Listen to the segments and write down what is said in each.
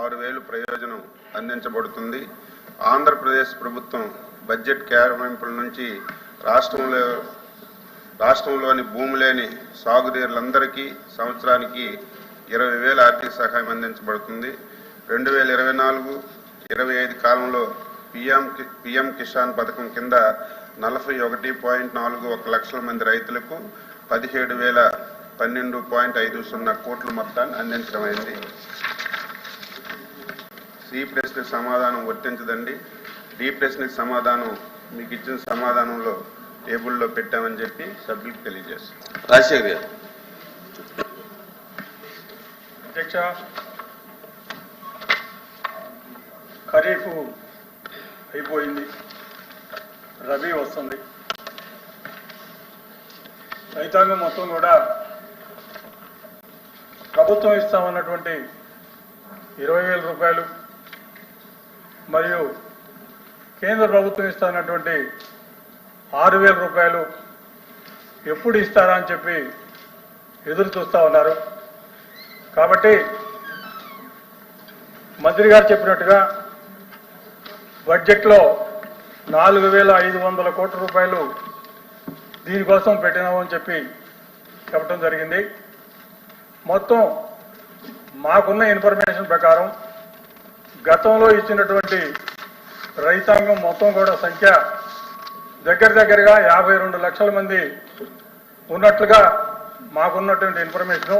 6,000 ప్రయోజనం అందించబడుతుంది. ఆంధ్రప్రదేశ్ ప్రభుత్వం బడ్జెట్ కేటాయింపుల నుంచి రాష్ట్రంలోని భూమి లేని సాగునీరులందరికీ సంవత్సరానికి 20,000 ఆర్థిక సహాయం అందించబడుతుంది. 2024-25 కాలంలో పిఎం కిసాన్ పథకం కింద 41.41 లక్షల మంది రైతులకు 17,012.50 కోట్ల మొత్తాన్ని అందించడమైంది. సి ప్రశ్నకు సమాధానం వర్తించదండి. డి ప్రశ్నకు సమాధానం మీకు ఇచ్చిన సమాధానంలో టేబుల్లో పెట్టామని చెప్పి సభ్యులకు తెలియజేస్తాం. రాజశేఖర్ గారు. అధ్యక్ష, ఖరీఫ్ అయిపోయింది, రబీ వస్తుంది. రైతాంగం మొత్తం కూడా ప్రభుత్వం ఇస్తామన్నటువంటి 20,000 రూపాయలు మరియు కేంద్ర ప్రభుత్వం ఇస్తామన్నటువంటి 6,000 రూపాయలు ఎప్పుడు ఇస్తారా అని చెప్పి ఎదురు చూస్తూ ఉన్నారు. కాబట్టి మంత్రి గారు చెప్పినట్టుగా బడ్జెట్లో 4,500 కోట్ల రూపాయలు దీనికోసం పెట్టినామని చెప్పి చెప్పడం జరిగింది. మొత్తం మాకున్న ఇన్ఫర్మేషన్ ప్రకారం గతంలో ఇచ్చినటువంటి రైతాంగం మొత్తం కూడా సంఖ్య దగ్గరగా 52 లక్షల మంది ఉన్నట్లుగా మాకున్నటువంటి ఇన్ఫర్మేషను.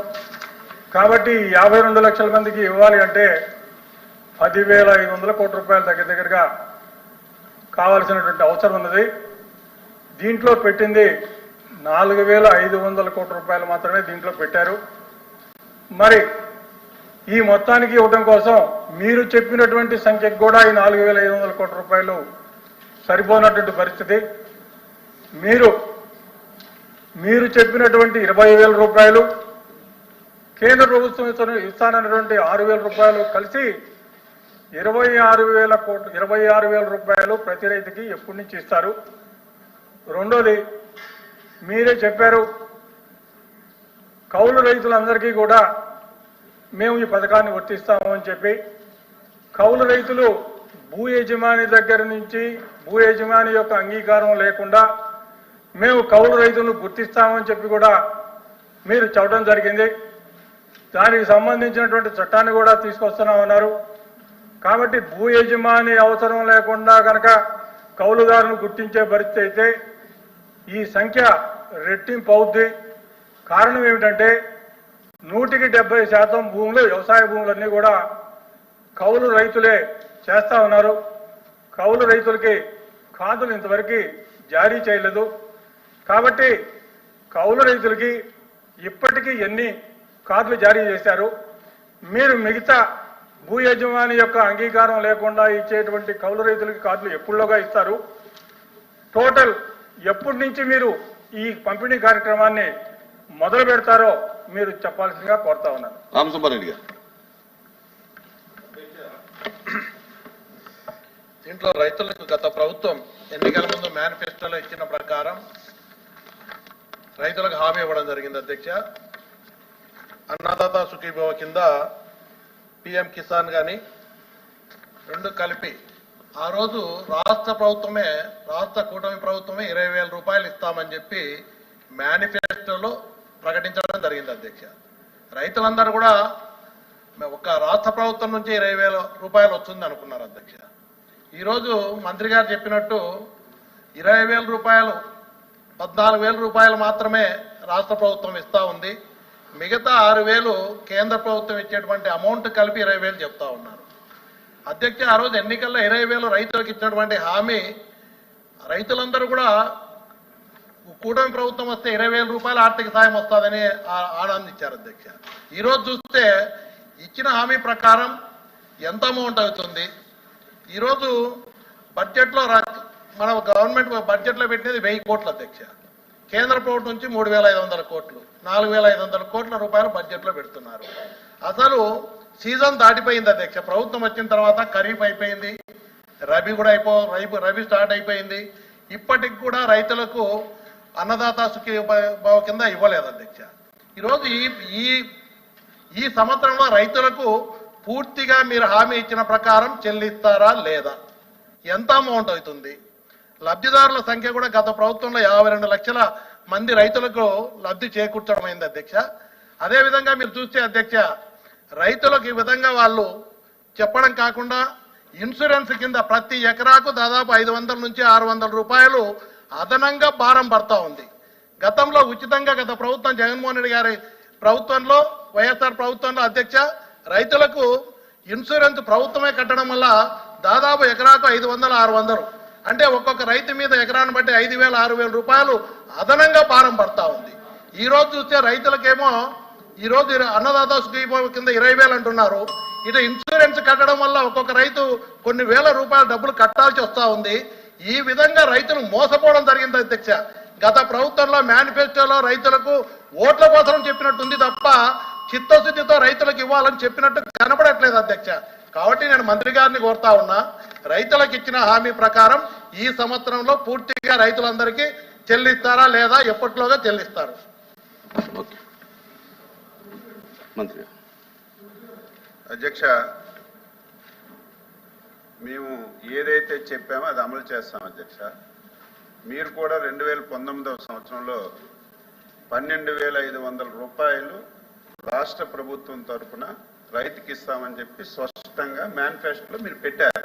కాబట్టి 52 లక్షల మందికి ఇవ్వాలి అంటే 10,500 కోట్ల రూపాయలు దగ్గరగా కావాల్సినటువంటి అవసరం ఉన్నది. దీంట్లో పెట్టింది 4,500 కోట్ల రూపాయలు మాత్రమే దీంట్లో పెట్టారు. మరి ఈ మొత్తానికి ఇవ్వడం కోసం మీరు చెప్పినటువంటి సంఖ్యకు కూడా ఈ 4,500 కోట్ల రూపాయలు సరిపోనటువంటి పరిస్థితి. మీరు చెప్పినటువంటి 20,000 రూపాయలు కేంద్ర ప్రభుత్వం ఇస్తానన్నటువంటి 6,000 రూపాయలు కలిసి 26,000 రూపాయలు ప్రతి రైతుకి ఎప్పటి నుంచి ఇస్తారు? రెండోది, మీరే చెప్పారు కౌలు రైతులందరికీ కూడా మేము ఈ పథకాన్ని వర్తిస్తాము అని చెప్పి. కౌలు రైతులు భూ యజమాని దగ్గర నుంచి భూ యజమాని యొక్క అంగీకారం లేకుండా మేము కౌలు రైతులను గుర్తిస్తామని చెప్పి కూడా మీరు చెప్పడం జరిగింది. దానికి సంబంధించినటువంటి చట్టాన్ని కూడా తీసుకొస్తున్నామన్నారు. కాబట్టి భూ యజమాని అవసరం లేకుండా కనుక కౌలుదారును గుర్తించే పరిస్థితి అయితే ఈ సంఖ్య రెట్టింపు అవుద్ది. కారణం ఏమిటంటే 170% భూములు, వ్యవసాయ భూములన్నీ కూడా కౌలు రైతులే చేస్తా ఉన్నారు. కౌలు రైతులకి కార్డులు ఇంతవరకు జారీ చేయలేదు. కాబట్టి కౌలు రైతులకి ఇప్పటికీ ఎన్ని కార్డులు జారీ చేశారు? మీరు మిగతా భూ యజమాని యొక్క అంగీకారం లేకుండా ఇచ్చేటువంటి కౌలు రైతులకి కార్డులు ఎప్పుడులోగా ఇస్తారు? టోటల్ ఎప్పటి నుంచి మీరు ఈ పంపిణీ కార్యక్రమాన్ని మొదలు పెడతారో మీరు చెప్పాల్సిందిగా కోరుతా ఉన్నాను. రామసుబ్బారెడ్డి గారు. దీంట్లో రైతులకు గత ప్రభుత్వం ఎన్నికల ముందు మేనిఫెస్టోలో ఇచ్చిన ప్రకారం రైతులకు హామీ ఇవ్వడం జరిగింది. అధ్యక్ష, అన్నదాత సుఖీభవ కింద పిఎం కిసాన్ కానీ రెండు కలిపి ఆ రోజు రాష్ట్ర కూటమి ప్రభుత్వమే 20,000 రూపాయలు ఇస్తామని చెప్పి మేనిఫెస్టోలో ప్రకటించడం జరిగింది. అధ్యక్ష, రైతులందరూ కూడా ఒక రాష్ట్ర ప్రభుత్వం నుంచి 20,000 రూపాయలు వస్తుంది అనుకున్నారు. అధ్యక్ష, ఈరోజు మంత్రి గారు చెప్పినట్టు 20,000 రూపాయలు 14,000 రూపాయలు మాత్రమే రాష్ట్ర ప్రభుత్వం ఇస్తా ఉంది. మిగతా 6,000 కేంద్ర ప్రభుత్వం ఇచ్చేటువంటి అమౌంట్ కలిపి 20,000 చెప్తా ఉన్నారు. అధ్యక్ష, ఆ రోజు ఎన్నికల్లో 20,000 రైతులకు ఇచ్చినటువంటి హామీ రైతులందరూ కూడా కూటమి ప్రభుత్వం వస్తే 20,000 రూపాయల ఆర్థిక సాయం వస్తుందని ఆనందించారు. అధ్యక్ష, ఈరోజు చూస్తే ఇచ్చిన హామీ ప్రకారం ఎంత అమౌంట్ అవుతుంది? ఈరోజు బడ్జెట్లో మన గవర్నమెంట్ బడ్జెట్లో పెట్టినది 1,000 కోట్లు. అధ్యక్ష, కేంద్ర ప్రభుత్వం నుంచి 3,500 కోట్లు, 4,500 కోట్ల రూపాయలు బడ్జెట్లో పెడుతున్నారు. అసలు సీజన్ దాటిపోయింది. అధ్యక్ష, ప్రభుత్వం వచ్చిన తర్వాత ఖరీఫ్ అయిపోయింది, రబీ కూడా రబీ స్టార్ట్ అయిపోయింది. ఇప్పటికి కూడా రైతులకు అన్నదాత సుఖీభవ కింద ఇవ్వలేదు. అధ్యక్ష, ఈరోజు ఈ సంవత్సరంలో రైతులకు పూర్తిగా మీరు హామీ ఇచ్చిన ప్రకారం చెల్లిస్తారా లేదా? ఎంత అమౌంట్ అవుతుంది? లబ్ధిదారుల సంఖ్య కూడా గత ప్రభుత్వంలో 52 లక్షల మంది రైతులకు లబ్ధి చేకూర్చడం అయింది అధ్యక్ష. అదేవిధంగా మీరు చూస్తే అధ్యక్ష, రైతులకు ఈ విధంగా వాళ్ళు చెప్పడం కాకుండా ఇన్సూరెన్స్ కింద ప్రతి ఎకరాకు దాదాపు 500 నుంచి 600 రూపాయలు అదనంగా భారం పడతా ఉంది. గతంలో ఉచితంగా గత ప్రభుత్వం జగన్మోహన్ రెడ్డి గారి ప్రభుత్వంలో, వైఎస్ఆర్ ప్రభుత్వంలో అధ్యక్ష, రైతులకు ఇన్సూరెన్స్ ప్రభుత్వమే కట్టడం వల్ల దాదాపు ఎకరాకు 500, 600 అంటే ఒక్కొక్క రైతు మీద ఎకరాన్ని బట్టి 5,000, 6,000 రూపాయలు అదనంగా భారం పడతా ఉంది. ఈ రోజు చూస్తే రైతులకేమో ఈ రోజు అన్నదాత సుఖీభవ కింద 20,000 అంటున్నారు. ఇటు ఇన్సూరెన్స్ కట్టడం వల్ల ఒక్కొక్క రైతు కొన్ని వేల రూపాయల డబ్బులు కట్టాల్సి వస్తూ ఉంది. ఈ విధంగా రైతులు మోసపోవడం జరిగింది అధ్యక్ష. గత ప్రభుత్వంలో మేనిఫెస్టోలో రైతులకు ఓట్ల కోసం చెప్పినట్టుంది తప్ప చిత్తశుద్ధితో రైతులకు ఇవ్వాలని చెప్పినట్టు కనపడట్లేదు అధ్యక్ష. కాబట్టి నేను మంత్రి గారిని కోరుతా ఉన్నా, రైతులకు ఇచ్చిన హామీ ప్రకారం ఈ సంవత్సరంలో పూర్తిగా రైతులందరికీ చెల్లిస్తారా లేదా, ఎప్పట్లోగా చెల్లిస్తారు? మంత్రి అధ్యక్ష, మేము ఏదైతే చెప్పామో అది అమలు చేస్తాం అధ్యక్ష. మీరు కూడా 2019వ సంవత్సరంలో 12,500 రూపాయలు రాష్ట్ర ప్రభుత్వం తరఫున రైతుకి ఇస్తామని చెప్పి స్పష్టంగా మేనిఫెస్టోలో మీరు పెట్టారు.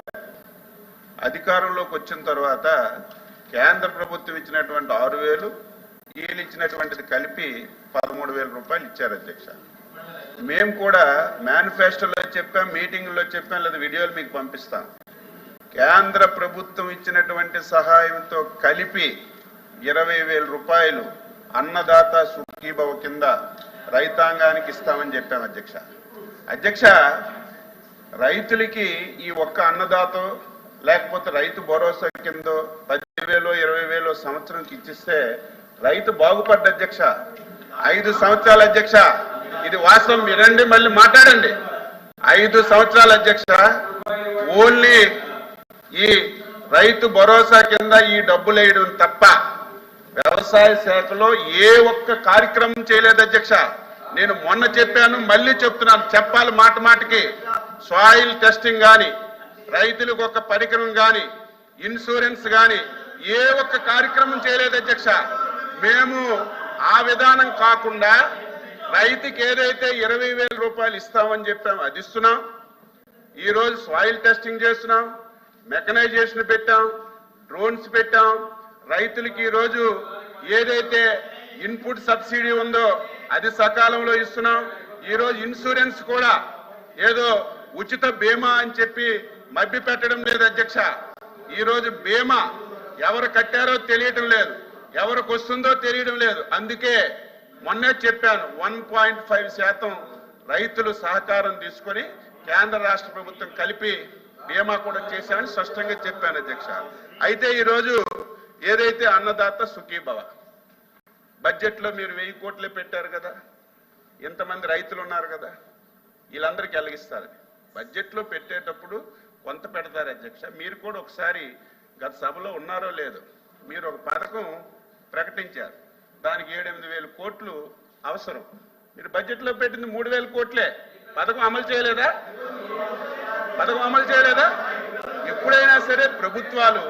అధికారంలోకి వచ్చిన తర్వాత కేంద్ర ప్రభుత్వం ఇచ్చినటువంటి 6,000, వీళ్ళు ఇచ్చినటువంటిది కలిపి 13,000 రూపాయలు ఇచ్చారు అధ్యక్ష. మేము కూడా మేనిఫెస్టోలో చెప్పాం, మీటింగ్లో చెప్పాం, లేదా వీడియోలు మీకు పంపిస్తాం. కేంద్ర ప్రభుత్వం ఇచ్చినటువంటి సహాయంతో కలిపి 20,000 రూపాయలు అన్నదాత సుఖీభవ కింద రైతాంగానికి ఇస్తామని చెప్పాం అధ్యక్ష. అధ్యక్ష, రైతులకి ఈ ఒక్క అన్నదాత లేకపోతే రైతు భరోసా కింద 10,000, 20,000 సంవత్సరంకి ఇచ్చిస్తే రైతు బాగుపడ్డ అధ్యక్ష. 5 సంవత్సరాల అధ్యక్ష, ఇది వాస్తవం, మీరండి మళ్ళీ మాట్లాడండి. 5 సంవత్సరాల అధ్యక్ష, ఓన్లీ ఈ రైతు భరోసా కింద ఈ డబ్బులు వేయడం తప్ప వ్యవసాయ శాఖలో ఏ ఒక్క కార్యక్రమం చేయలేదు అధ్యక్ష. నేను మొన్న చెప్పాను, మళ్ళీ చెప్తున్నాను, చెప్పాలి మాట మాటకి. సాయిల్ టెస్టింగ్ కానీ, రైతులకు ఒక పరికరం కానీ, ఇన్సూరెన్స్ కానీ ఏ ఒక్క కార్యక్రమం చేయలేదు అధ్యక్ష. మేము ఆ విధానం కాకుండా రైతుకి ఏదైతే 20,000 రూపాయలు ఇస్తామని చెప్పాము అది ఇస్తున్నాం. ఈరోజు సాయిల్ టెస్టింగ్ చేస్తున్నాం, మెకనైజేషన్ పెట్టాం, డ్రోన్స్ పెట్టాం. రైతులకి ఈరోజు ఏదైతే ఇన్పుట్ సబ్సిడీ ఉందో అది సకాలంలో ఇస్తున్నాం. ఈరోజు ఇన్సూరెన్స్ కూడా ఏదో ఉచిత బీమా అని చెప్పి మభ్య పెట్టడం లేదు అధ్యక్ష. ఈరోజు బీమా ఎవరు కట్టారో తెలియటం లేదు, ఎవరికి వస్తుందో తెలియడం లేదు. అందుకే మొన్నే చెప్పాను, 1.5% రైతులు సహకారం తీసుకొని కేంద్ర రాష్ట్ర ప్రభుత్వం కలిపి బీమా కూడా చేశామని స్పష్టంగా చెప్పాను అధ్యక్ష. అయితే ఈరోజు ఏదైతే అన్నదాత సుఖీభవ బడ్జెట్లో మీరు 1000 కోట్లే పెట్టారు కదా, ఇంతమంది రైతులు ఉన్నారు కదా, వీళ్ళందరికీ వెలిగిస్తారు. బడ్జెట్లో పెట్టేటప్పుడు కొంత పెడతారు అధ్యక్ష. మీరు కూడా ఒకసారి గత సభలో ఉన్నారో లేదో, మీరు ఒక పథకం ప్రకటించారు, దానికి 7-8 కోట్లు అవసరం. మీరు బడ్జెట్లో పెట్టింది 3,000 కోట్లే. పథకం అమలు చేయలేదా? పథకం అమలు చేయలేదా? ఎప్పుడైనా సరే ప్రభుత్వాలు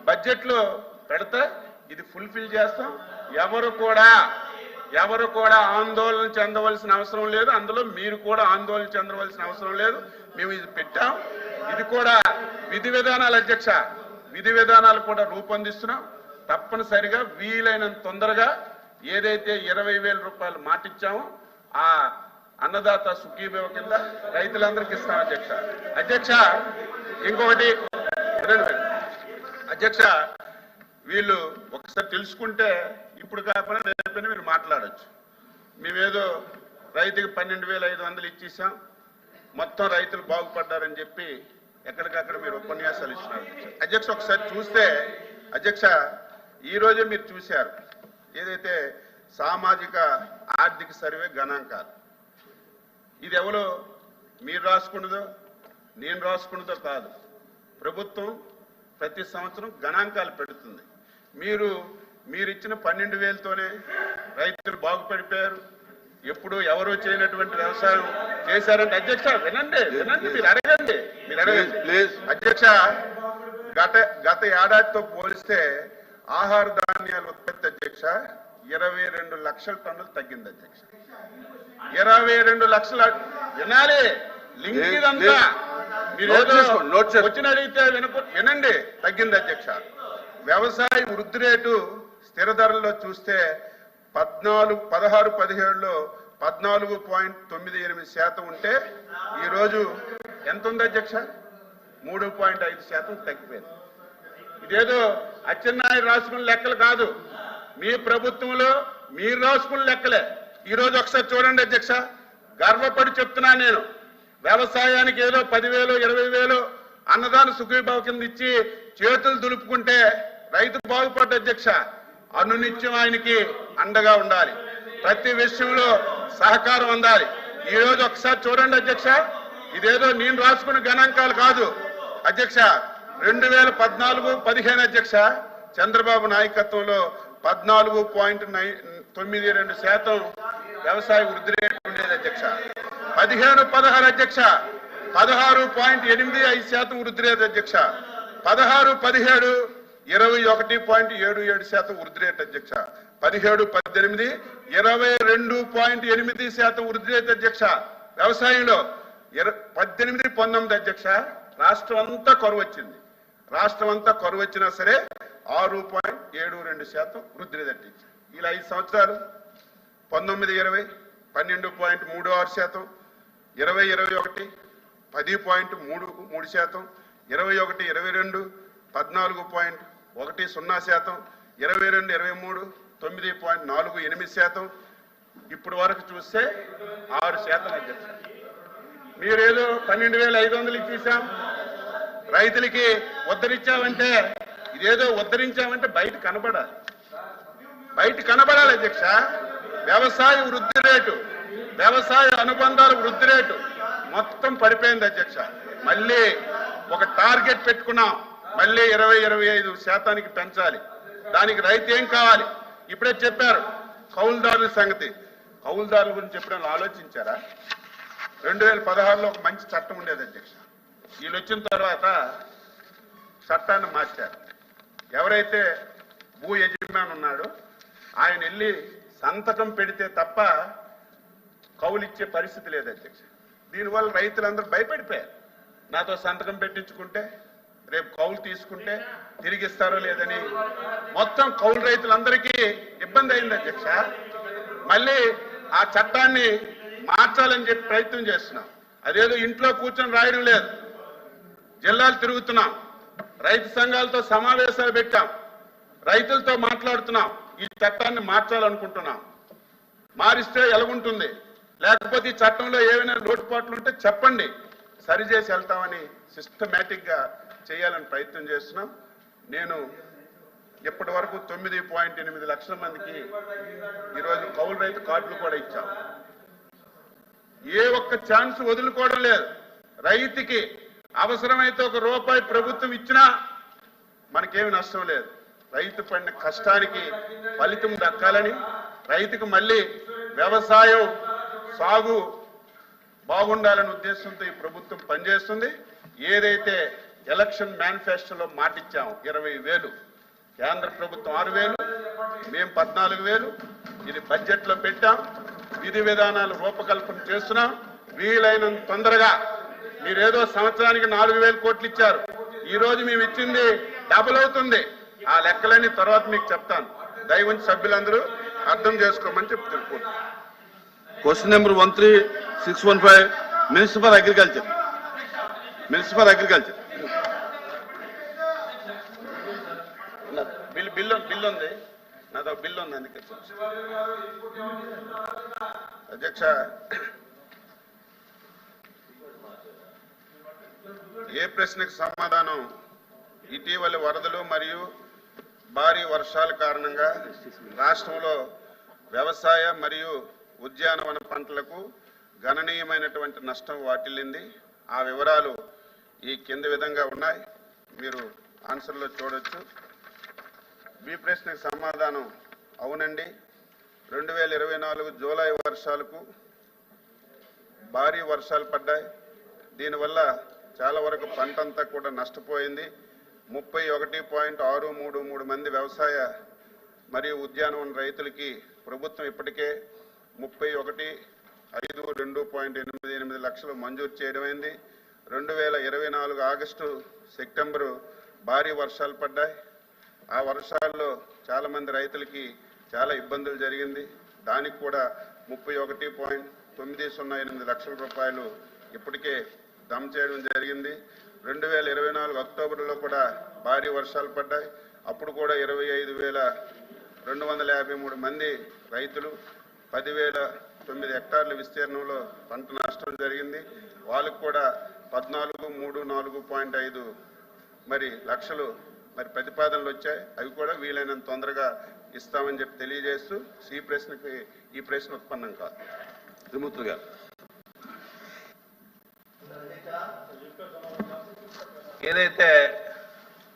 బడ్జెట్లో పెడతా ఇది ఫుల్ఫిల్ చేస్తాం. ఎవరు కూడా ఆందోళన చెందవలసిన అవసరం లేదు. అందులో మీరు కూడా ఆందోళన చెందవలసిన అవసరం లేదు. మేము ఇది పెట్టాం. ఇది కూడా విధి విధానాలు అధ్యక్ష, విధి విధానాలు కూడా రూపొందిస్తున్నాం. తప్పనిసరిగా వీలైనంత తొందరగా ఏదైతే 20,000 రూపాయలు మాటిచ్చామో ఆ అన్నదాత సుఖీభవ కింద రైతులందరికీ ఇస్తాం అధ్యక్ష. అధ్యక్ష, ఇంకొకటి అధ్యక్ష, వీళ్ళు ఒకసారి తెలుసుకుంటే ఇప్పుడు కాకుండా రేపైనా మీరు మాట్లాడచ్చు. మేమేదో రైతుకి 12,500 ఇచ్చేసాం, మొత్తం రైతులు బాగుపడ్డారని చెప్పి ఎక్కడికక్కడ మీరు ఉపన్యాసాలు ఇచ్చినారు అధ్యక్ష. ఒకసారి చూస్తే అధ్యక్ష, ఈ రోజే మీరు చూశారు ఏదైతే సామాజిక ఆర్థిక సర్వే గణాంకాలు. ఇది ఎవరో మీరు రాసుకున్నదో నేను రాసుకున్నదో కాదు, ప్రభుత్వం ప్రతి సంవత్సరం గణాంకాలు పెడుతుంది. మీరు ఇచ్చిన 12,000తోనే రైతులు బాగుపడిపోయారు. ఎప్పుడు ఎవరు చేయనటువంటి వ్యవసాయం చేశారంటే అధ్యక్ష వినండి మీరు అడగండి ప్లీజ్. అధ్యక్ష గత ఏడాదితో పోలిస్తే ఆహార ధాన్యాల ఉత్పత్తి అధ్యక్ష 22 లక్షల టన్నులు తగ్గింది అధ్యక్ష. 22 లక్షల వినాలి లింక్ ఇదంతా మీరు వచ్చిన అడిగితే వినండి తగ్గింది అధ్యక్ష. వ్యవసాయ వృద్ధి రేటు స్థిర ధరల్లో చూస్తే 16-17లో 14.98% ఉంటే ఈరోజు ఎంత ఉంది అధ్యక్ష? 3.5% తగ్గిపోయింది. ఇదేదో అచ్చెన్నాయుడు రాసుకున్న లెక్కలు కాదు, మీ ప్రభుత్వంలో మీరు రాసుకున్న లెక్కలే. ఈరోజు ఒకసారి చూడండి అధ్యక్ష, గర్వపడి చెప్తున్నా నేను, వ్యవసాయానికి ఏదో 10,000 20,000 అన్నదాన సుఖీభావ కింద ఇచ్చి చేతులు దులుపుకుంటే రైతు బాగుపడ్డ అధ్యక్ష. అనునిత్యం ఆయనకి అండగా ఉండాలి, ప్రతి విషయంలో సహకారం అందాలి. ఈ రోజు ఒకసారి చూడండి అధ్యక్ష, ఇదేదో నేను రాసుకున్న గణాంకాలు కాదు అధ్యక్ష. 2014-15 అధ్యక్ష చంద్రబాబు నాయకత్వంలో 14.92% వ్యవసాయ వృద్ధి రేటు ఉండేది అధ్యక్ష. 15-16 అధ్యక్ష 16.85% వృద్ధి రేటు అధ్యక్ష. 16-17 21.77% వృద్ధి రేటు అధ్యక్ష. 17-18 22.8% వృద్ధి రేటు అధ్యక్ష. వ్యవసాయంలో 18-19 అధ్యక్ష రాష్ట్రం అంతా కరువు వచ్చింది. రాష్ట్రం అంతా కరువు వచ్చినా సరే 6.72% వృద్ధి రేటు. ఇలా 5 సంవత్సరాలు 19-20 12.36%, 20-21 10.33%, 21-22 14.10%, 22-23 9.48%. ఇప్పుడు వరకు చూస్తే 6% అధ్యక్ష. మీరేదో 12,500 ఇచ్చేసాం రైతులకి ఉద్ధరించామంటే, ఇదేదో ఉద్ధరించామంటే బయట కనబడాలి అధ్యక్ష. వ్యవసాయ వృద్ధి రేటు, వ్యవసాయ అనుబంధాల వృద్ధి రేటు మొత్తం పడిపోయింది అధ్యక్ష. మళ్ళీ ఒక టార్గెట్ పెట్టుకున్నాం, మళ్ళీ 20-25% పెంచాలి. దానికి రైతు ఏం కావాలి? ఇప్పుడే చెప్పారు కౌలుదారుల సంగతి. కౌలుదారుల గురించి ఎప్పుడైనా ఆలోచించారా? 2016లో ఒక మంచి చట్టం ఉండేది అధ్యక్ష. వీళ్ళు వచ్చిన తర్వాత చట్టాన్ని మార్చారు. ఎవరైతే భూ యజమాని ఉన్నాడో ఆయన వెళ్ళి సంతకం పెడితే తప్ప కౌలు ఇచ్చే పరిస్థితి లేదు అధ్యక్ష. దీనివల్ల రైతులందరూ భయపడిపోయారు. నాతో సంతకం పెట్టించుకుంటే రేపు కౌలు తీసుకుంటే తిరిగి ఇస్తారో లేదని మొత్తం కౌలు రైతులందరికీ ఇబ్బంది అయింది అధ్యక్ష. మళ్ళీ ఆ చట్టాన్ని మార్చాలని చెప్పి ప్రయత్నం చేస్తున్నాం. అదేదో ఇంట్లో కూర్చొని రాయడం లేదు, జిల్లాలు తిరుగుతున్నాం, రైతు సంఘాలతో సమావేశాలు పెట్టాం, రైతులతో మాట్లాడుతున్నాం. ఈ చట్టాన్ని మార్చాలనుకుంటున్నాం. మారిస్తే ఎలాగుంటుంది, లేకపోతే ఈ చట్టంలో ఏమైనా లోటుపాట్లు ఉంటే చెప్పండి, సరిచేసి వెళ్తామని సిస్టమేటిక్ గా చేయాలని ప్రయత్నం చేస్తున్నాం. నేను ఇప్పటి వరకు 9.8 లక్షల మందికి ఈరోజు కౌలు రైతు కార్డులు కూడా ఇచ్చాం. ఏ ఒక్క ఛాన్స్ వదులుకోవడం లేదు. రైతుకి అవసరమైతే ₹1 ప్రభుత్వం ఇచ్చినా మనకేమి నష్టం లేదు. రైతు పడిన కష్టానికి ఫలితం దక్కాలని, రైతుకు మళ్ళీ వ్యవసాయం సాగు బాగుండాలనే ఉద్దేశంతో ఈ ప్రభుత్వం పనిచేస్తుంది. ఏదైతే ఎలక్షన్ మేనిఫెస్టోలో మాటిచ్చాము 20,000, కేంద్ర ప్రభుత్వం 6,000, మేము 14,000, ఇది బడ్జెట్లో పెట్టాం. విధి విధానాలు రూపకల్పన చేస్తున్నాం. వీలైనంత తొందరగా, మీరేదో సంవత్సరానికి 4,000 కోట్లు ఇచ్చారు, ఈ రోజు మేము ఇచ్చింది డబుల్ అవుతుంది. ఆ లెక్కలన్నీ తర్వాత మీకు చెప్తాను. దయవుంచి సభ్యులందరూ అర్థం చేసుకోమని చెప్తున్నారు. Question number 13615 minister for agriculture. Bill ఉంది, నాతో బిల్లు ఉంది, అందుకే అధ్యక్ష. ఏ ప్రశ్నకు సమాధానం? ఇటీవలి వరదలు మరియు భారీ వర్షాల కారణంగా రాష్ట్రంలో వ్యవసాయ మరియు ఉద్యానవన పంటలకు గణనీయమైనటువంటి నష్టం వాటిల్లింది. ఆ వివరాలు ఈ కింది విధంగా ఉన్నాయి, మీరు ఆన్సర్లో చూడొచ్చు. బి ప్రశ్నకు సమాధానం అవునండి, 2024 జూలై వర్షాలకు భారీ వర్షాలు పడ్డాయి. దీనివల్ల చాలా వరకు పంట అంతా కూడా నష్టపోయింది. 31.633 మంది వ్యవసాయ మరియు ఉద్యానవన రైతులకి ప్రభుత్వం ఇప్పటికే 31,502.88 లక్షలు మంజూరు చేయడమైంది. 2024 ఆగస్టు సెప్టెంబరు భారీ వర్షాలు పడ్డాయి. ఆ వర్షాల్లో చాలా మంది రైతులకి చాలా ఇబ్బందులు జరిగింది. దానికి కూడా 31.908 లక్షల రూపాయలు ఇప్పటికే జమ చేయడం జరిగింది. 2024 అక్టోబర్లో కూడా భారీ వర్షాలు పడ్డాయి. అప్పుడు కూడా 25,253 మంది రైతులు 10,009 హెక్టార్ల విస్తీర్ణంలో పంట నష్టం జరిగింది. వాళ్ళకు కూడా 14,304.5 మరి లక్షలు మరి ప్రతిపాదనలు వచ్చాయి. అవి కూడా వీలైనంత తొందరగా ఇస్తామని చెప్పి తెలియజేస్తూ ఈ ప్రశ్న ఉత్పన్నం కాదు. త్రిమూర్తి గారు. ఏదైతే